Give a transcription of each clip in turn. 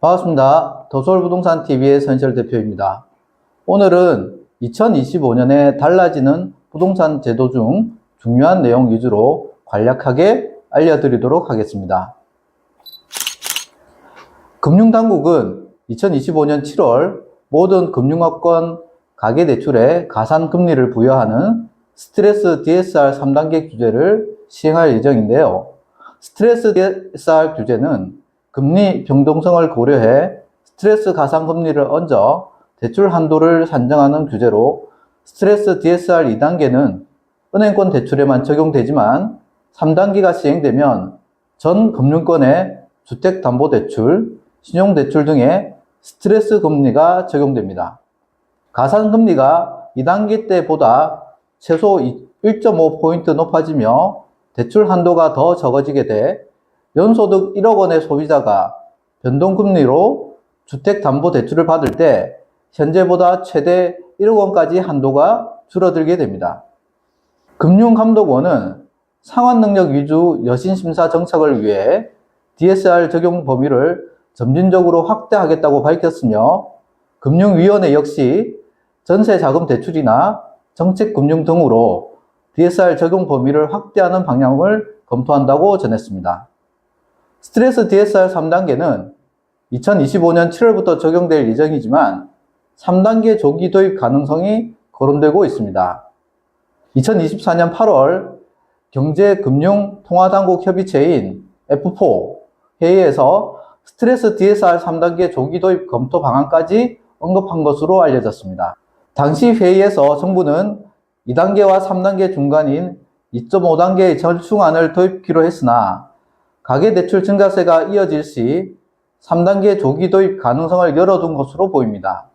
반갑습니다. 더서울부동산TV의 선실 대표입니다. 오늘은 2025년에 달라지는 부동산 제도 중 중요한 내용 위주로 간략하게 알려드리도록 하겠습니다. 금융당국은 2025년 7월 모든 금융업권 가계대출에 가산금리를 부여하는 스트레스 DSR 3단계 규제를 시행할 예정인데요. 스트레스 DSR 규제는 금리 변동성을 고려해 스트레스 가산금리를 얹어 대출 한도를 산정하는 규제로 스트레스 DSR 2단계는 은행권 대출에만 적용되지만 3단계가 시행되면 전 금융권의 주택담보대출, 신용대출 등의 스트레스 금리가 적용됩니다. 가산금리가 2단계 때보다 최소 1.5포인트 높아지며 대출 한도가 더 적어지게 돼 연소득 1억 원의 소비자가 변동금리로 주택담보대출을 받을 때 현재보다 최대 1억 원까지 한도가 줄어들게 됩니다. 금융감독원은 상환능력 위주 여신심사 정책을 위해 DSR 적용 범위를 점진적으로 확대하겠다고 밝혔으며 금융위원회 역시 전세자금 대출이나 정책금융 등으로 DSR 적용 범위를 확대하는 방향을 검토한다고 전했습니다. 스트레스 DSR 3단계는 2025년 7월부터 적용될 예정이지만 3단계 조기 도입 가능성이 거론되고 있습니다. 2024년 8월 경제금융통화당국협의체인 F4 회의에서 스트레스 DSR 3단계 조기 도입 검토 방안까지 언급한 것으로 알려졌습니다. 당시 회의에서 정부는 2단계와 3단계 중간인 2.5단계의 절충안을 도입키로 했으나 가계대출 증가세가 이어질 시 3단계 조기 도입 가능성을 열어둔 것으로 보입니다.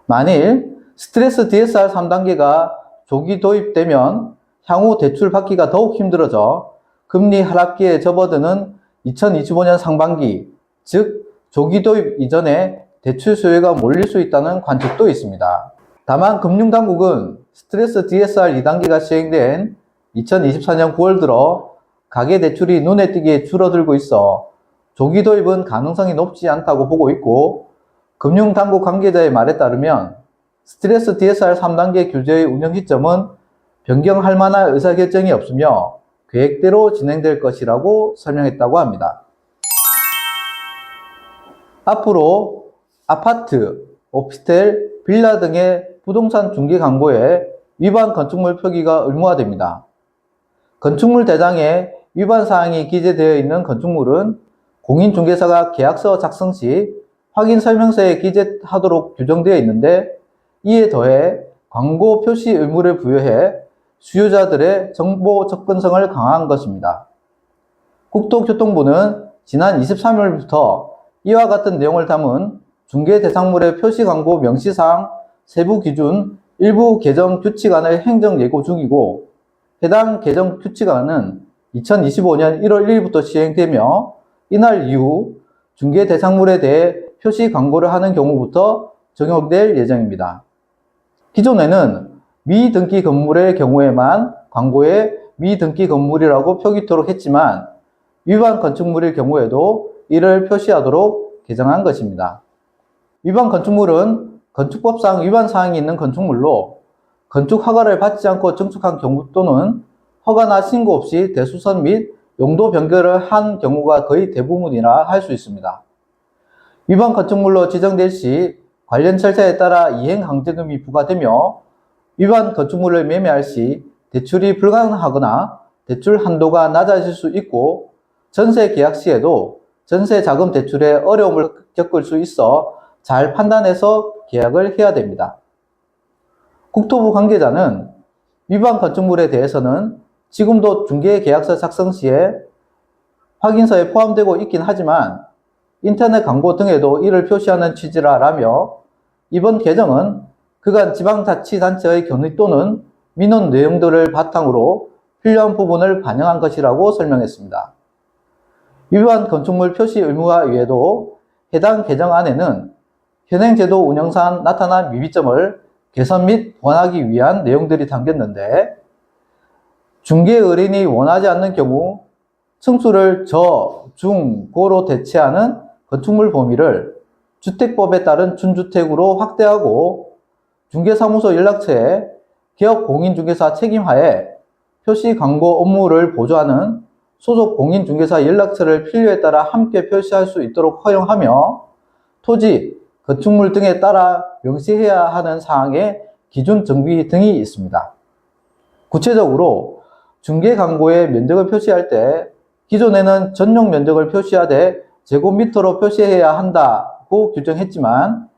만일 스트레스 DSR 3단계가 조기 도입되면 향후 대출 받기가 더욱 힘들어져 금리 하락기에 접어드는 2025년 상반기, 즉 조기 도입 이전에 대출 수요가 몰릴 수 있다는 관측도 있습니다. 다만 금융당국은 스트레스 DSR 2단계가 시행된 2024년 9월 들어 가계대출이 눈에 띄게 줄어들고 있어 조기 도입은 가능성이 높지 않다고 보고 있고, 금융당국 관계자의 말에 따르면 스트레스 DSR 3단계 규제의 운영 시점은 변경할 만한 의사결정이 없으며 계획대로 진행될 것이라고 설명했다고 합니다. 앞으로 아파트, 오피스텔, 빌라 등의 부동산 중개 광고에 위반 건축물 표기가 의무화됩니다. 건축물 대장에 위반 사항이 기재되어 있는 건축물은 공인중개사가 계약서 작성 시 확인 설명서에 기재하도록 규정되어 있는데, 이에 더해 광고 표시 의무를 부여해 수요자들의 정보 접근성을 강화한 것입니다. 국토교통부는 지난 23일부터 이와 같은 내용을 담은 중개 대상물의 표시 광고 명시사항 세부 기준 일부 개정 규칙안을 행정 예고 중이고, 해당 개정 규칙안은 2025년 1월 1일부터 시행되며 이날 이후 중개 대상물에 대해 표시 광고를 하는 경우부터 적용될 예정입니다. 기존에는 미등기 건물의 경우에만 광고에 미등기 건물이라고 표기토록 했지만 위반 건축물일 경우에도 이를 표시하도록 개정한 것입니다. 위반 건축물은 건축법상 위반 사항이 있는 건축물로 건축 허가를 받지 않고 증축한 경우 또는 허가나 신고 없이 대수선 및 용도 변경을 한 경우가 거의 대부분이라 할 수 있습니다. 위반 건축물로 지정될 시 관련 절차에 따라 이행강제금이 부과되며 위반 건축물을 매매할 시 대출이 불가능하거나 대출 한도가 낮아질 수 있고, 전세 계약 시에도 전세 자금 대출에 어려움을 겪을 수 있어 잘 판단해서 계약을 해야 됩니다. 국토부 관계자는 위반 건축물에 대해서는 지금도 중개계약서 작성 시에 확인서에 포함되고 있긴 하지만 인터넷 광고 등에도 이를 표시하는 취지라며, 이번 개정은 그간 지방자치단체의 견의 또는 민원 내용들을 바탕으로 필요한 부분을 반영한 것이라고 설명했습니다. 위반 건축물 표시 의무화 외에도 해당 개정안에는 현행제도 운영상 나타난 미비점을 개선 및 보완하기 위한 내용들이 담겼는데, 중개 의뢰인이 원하지 않는 경우 층수를 저, 중, 고로 대체하는 건축물 범위를 주택법에 따른 준주택으로 확대하고 중개사무소 연락처에 개업 공인중개사 책임하에 표시 광고 업무를 보조하는 소속 공인중개사 연락처를 필요에 따라 함께 표시할 수 있도록 허용하며 토지, 건축물 등에 따라 명시해야 하는 사항의 기준 정비 등이 있습니다. 구체적으로 중개 광고에 면적을 표시할 때 기존에는 전용 면적을 표시하되 제곱미터로 표시해야 한다고 규정했지만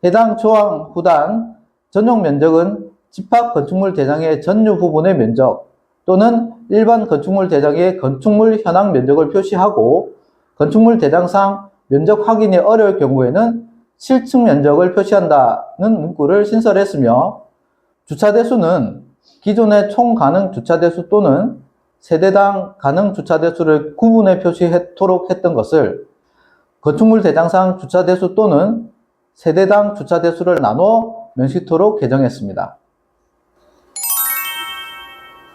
해당 조항 후단 전용 면적은 집합 건축물 대장의 전유 부분의 면적 또는 일반 건축물 대장의 건축물 현황 면적을 표시하고 건축물 대장상 면적 확인이 어려울 경우에는 실측 면적을 표시한다는 문구를 신설했으며 주차 대수는 기존의 총 가능 주차 대수 또는 세대당 가능 주차 대수를 구분해 표시하도록 했던 것을 건축물 대장상 주차 대수 또는 세대당 주차 대수를 나눠 명시토록 개정했습니다.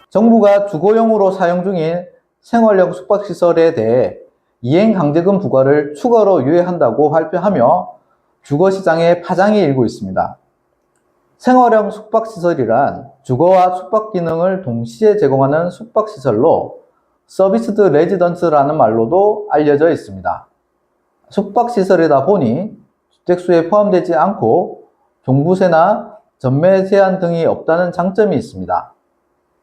정부가 주거용으로 사용 중인 생활형 숙박시설에 대해 이행강제금 부과를 추가로 유예한다고 발표하며 주거시장에 파장이 일고 있습니다. 생활형 숙박시설이란 주거와 숙박 기능을 동시에 제공하는 숙박시설로 서비스드 레지던스라는 말로도 알려져 있습니다. 숙박시설이다 보니 주택수에 포함되지 않고 종부세나 전매 제한 등이 없다는 장점이 있습니다.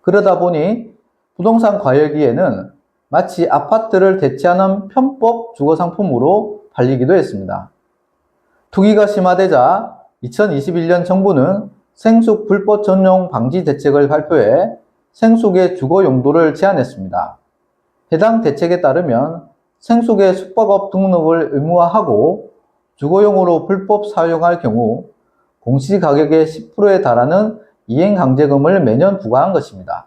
그러다 보니 부동산 과열기에는 마치 아파트를 대체하는 편법 주거상품으로 팔리기도 했습니다. 투기가 심화되자 2021년 정부는 생숙 불법 전용 방지 대책을 발표해 생숙의 주거 용도를 제한했습니다. 해당 대책에 따르면 생숙의 숙박업 등록을 의무화하고 주거용으로 불법 사용할 경우 공시가격의 10%에 달하는 이행강제금을 매년 부과한 것입니다.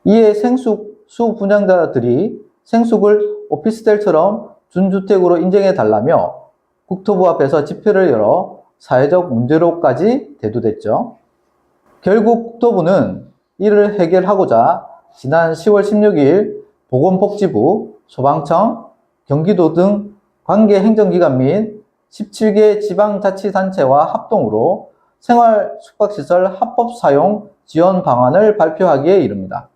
이에 생숙 수분양자들이 생숙을 오피스텔처럼 준주택으로 인정해달라며 국토부 앞에서 집회를 열어 사회적 문제로까지 대두됐죠. 결국 국토부는 이를 해결하고자 지난 10월 16일 보건복지부, 소방청, 경기도 등 관계 행정기관 및 17개 지방자치단체와 합동으로 생활 숙박시설 합법 사용 지원 방안을 발표하기에 이릅니다.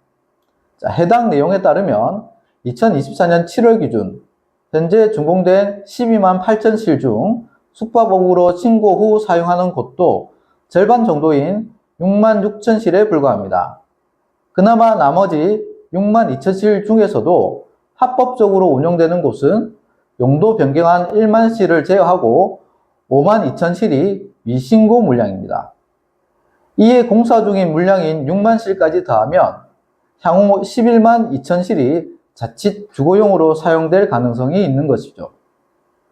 해당 내용에 따르면 2024년 7월 기준 현재 준공된 12만 8천 실 중 숙박업으로 신고 후 사용하는 곳도 절반 정도인 6만 6천 실에 불과합니다. 그나마 나머지 6만 2천 실 중에서도 합법적으로 운영되는 곳은 용도 변경한 1만 실을 제외하고 5만 2천 실이 미신고 물량입니다. 이에 공사 중인 물량인 6만 실까지 더하면 향후 11만 2천 실이 자칫 주거용으로 사용될 가능성이 있는 것이죠.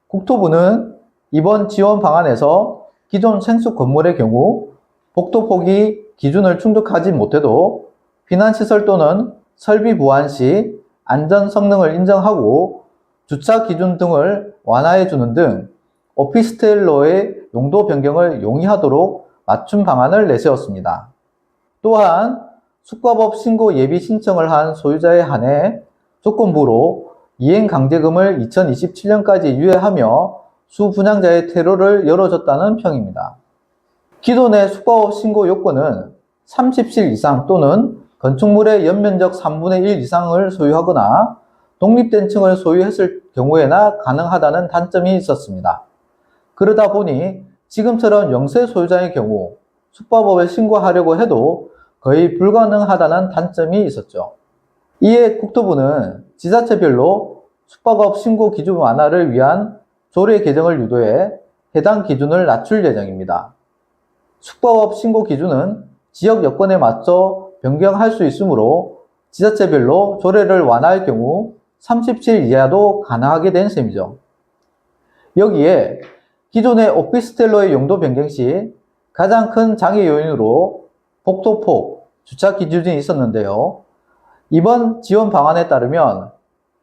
국토부는 이번 지원 방안에서 기존 생숙 건물의 경우 복도폭이 기준을 충족하지 못해도避難시설 또는 설비 보완 시 안전 성능을 인정하고 주차 기준 등을 완화해주는 등 오피스텔로의 용도 변경을 용이하도록 맞춤 방안을 내세웠습니다. 또한 숙박업 신고 예비 신청을 한 소유자에 한해 조건부로 이행강제금을 2027년까지 유예하며 수분양자의 퇴로를 열어줬다는 평입니다. 기존의 숙박업 신고 요건은 30실 이상 또는 건축물의 연면적 3분의 1 이상을 소유하거나 독립된 층을 소유했을 경우에나 가능하다는 단점이 있었습니다. 그러다 보니 지금처럼 영세 소유자의 경우 숙박업을 신고하려고 해도 거의 불가능하다는 단점이 있었죠. 이에 국토부는 지자체별로 숙박업 신고 기준 완화를 위한 조례 개정을 유도해 해당 기준을 낮출 예정입니다. 숙박업 신고 기준은 지역 여건에 맞춰 변경할 수 있으므로 지자체별로 조례를 완화할 경우 30실 이하도 가능하게 된 셈이죠. 여기에 기존의 오피스텔로의 용도 변경 시 가장 큰 장애 요인으로 복도폭, 주차 기준이 있었는데요. 이번 지원 방안에 따르면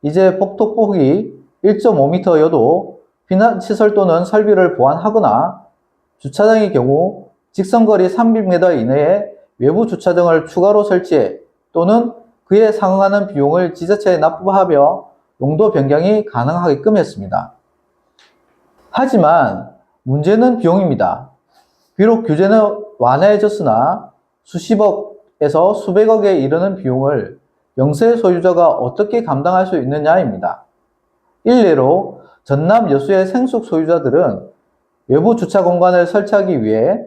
이제 복도폭이 1.5m여도避難시설 또는 설비를 보완하거나 주차장의 경우 직선거리 300m 이내에 외부 주차장을 추가로 설치해 또는 그에 상응하는 비용을 지자체에 납부하며 용도 변경이 가능하게끔 했습니다. 하지만 문제는 비용입니다. 비록 규제는 완화해졌으나 수십억에서 수백억에 이르는 비용을 영세 소유자가 어떻게 감당할 수 있느냐입니다. 일례로 전남 여수의 생숙 소유자들은 외부 주차 공간을 설치하기 위해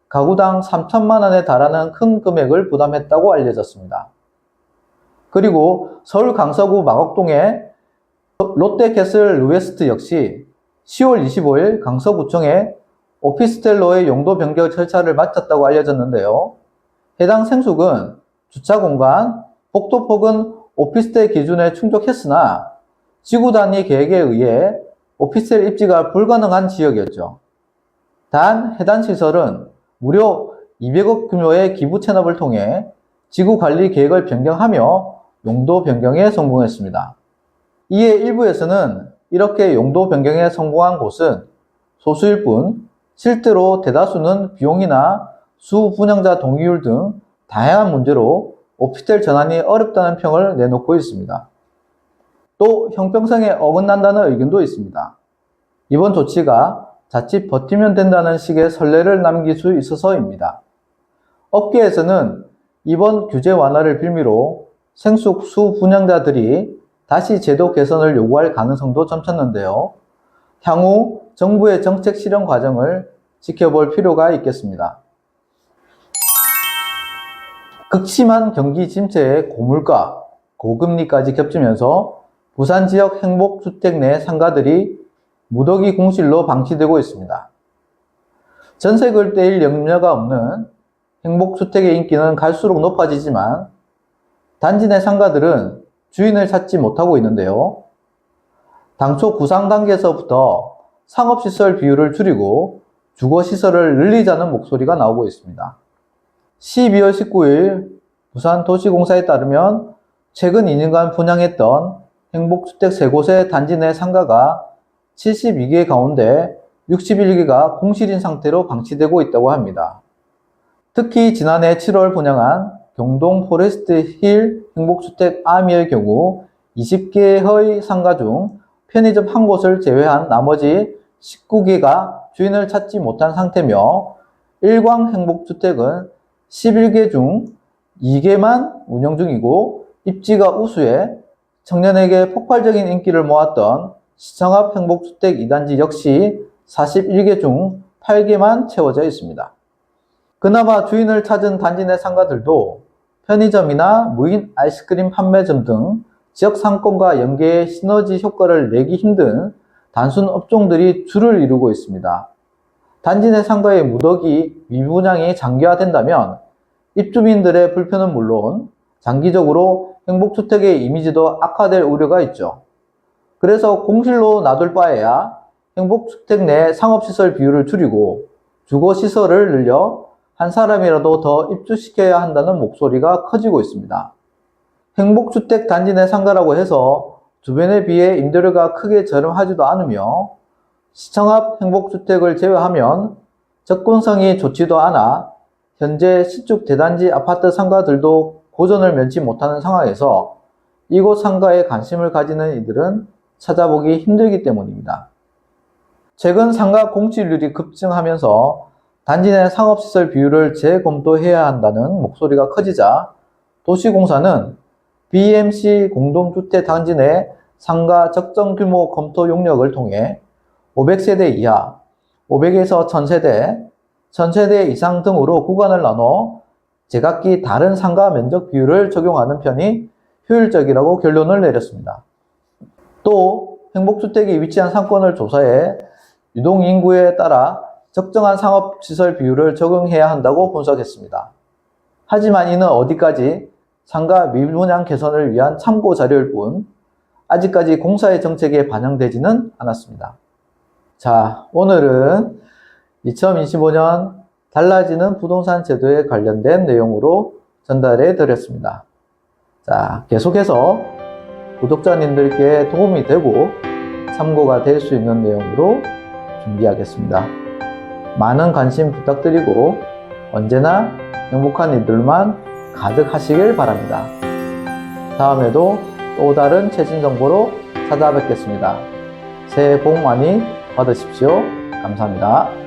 가구당 3천만 원에 달하는 큰 금액을 부담했다고 알려졌습니다. 그리고 서울 강서구 마곡동의 롯데캐슬 루웨스트 역시 10월 25일 강서구청에 오피스텔로의 용도 변경 절차를 마쳤다고 알려졌는데요. 해당 생숙은 주차 공간, 복도폭은 오피스텔 기준에 충족했으나 지구 단위 계획에 의해 오피스텔 입지가 불가능한 지역이었죠. 단 해당 시설은 무려 200억 규모의 기부 체납을 통해 지구 관리 계획을 변경하며 용도 변경에 성공했습니다. 이에 일부에서는 이렇게 용도 변경에 성공한 곳은 소수일 뿐 실제로 대다수는 비용이나 수 분양자 동의율 등 다양한 문제로 오피스텔 전환이 어렵다는 평을 내놓고 있습니다. 또 형평성에 어긋난다는 의견도 있습니다. 이번 조치가 자칫 버티면 된다는 식의 선례를 남길 수 있어서입니다. 업계에서는 이번 규제 완화를 빌미로 생숙 수 분양자들이 다시 제도 개선을 요구할 가능성도 점쳤는데요. 향후 정부의 정책 실현 과정을 지켜볼 필요가 있겠습니다. 극심한 경기 침체에 고물가, 고금리까지 겹치면서 부산 지역 행복주택 내 상가들이 무더기 공실로 방치되고 있습니다. 전세를 떼일 염려가 없는 행복주택의 인기는 갈수록 높아지지만 단지 내 상가들은 주인을 찾지 못하고 있는데요. 당초 구상 단계에서부터 상업시설 비율을 줄이고 주거시설을 늘리자는 목소리가 나오고 있습니다. 12월 19일 부산도시공사에 따르면 최근 2년간 분양했던 행복주택 3곳의 단지 내 상가가 72개 가운데 61개가 공실인 상태로 방치되고 있다고 합니다. 특히 지난해 7월 분양한 경동 포레스트 힐 행복주택 아미의 경우 20개의 상가 중 편의점 한 곳을 제외한 나머지 19개가 주인을 찾지 못한 상태며 일광 행복주택은 11개 중 2개만 운영 중이고 입지가 우수해 청년에게 폭발적인 인기를 모았던 시청 앞 행복주택 2단지 역시 41개 중 8개만 채워져 있습니다. 그나마 주인을 찾은 단지 내 상가들도 편의점이나 무인 아이스크림 판매점 등 지역 상권과 연계의 시너지 효과를 내기 힘든 단순 업종들이 줄을 이루고 있습니다. 단지 내 상가의 무더기 미분양이 장기화된다면 입주민들의 불편은 물론 장기적으로 행복주택의 이미지도 악화될 우려가 있죠. 그래서 공실로 놔둘 바에야 행복주택 내 상업시설 비율을 줄이고 주거시설을 늘려 한 사람이라도 더 입주시켜야 한다는 목소리가 커지고 있습니다. 행복주택 단지 내 상가라고 해서 주변에 비해 임대료가 크게 저렴하지도 않으며 시청 앞 행복주택을 제외하면 접근성이 좋지도 않아 현재 시축 대단지 아파트 상가들도 고전을 면치 못하는 상황에서 이곳 상가에 관심을 가지는 이들은 찾아보기 힘들기 때문입니다. 최근 상가 공실률이 급증하면서 단지 내 상업시설 비율을 재검토해야 한다는 목소리가 커지자 도시공사는 BMC 공동주택 단지 내 상가 적정 규모 검토 용역을 통해 500세대 이하, 500에서 1000세대, 1000세대 이상 등으로 구간을 나눠 제각기 다른 상가 면적 비율을 적용하는 편이 효율적이라고 결론을 내렸습니다. 또 행복주택이 위치한 상권을 조사해 유동인구에 따라 적정한 상업시설 비율을 적용해야 한다고 분석했습니다. 하지만 이는 어디까지 상가 미분양 개선을 위한 참고 자료일 뿐 아직까지 공사의 정책에 반영되지는 않았습니다. 자, 오늘은 2025년 달라지는 부동산 제도에 관련된 내용으로 전달해 드렸습니다. 자, 계속해서 구독자님들께 도움이 되고 참고가 될 수 있는 내용으로 준비하겠습니다. 많은 관심 부탁드리고 언제나 행복한 일들만 가득하시길 바랍니다. 다음에도 또 다른 최신 정보로 찾아뵙겠습니다. 새해 복 많이 받으십시오. 감사합니다.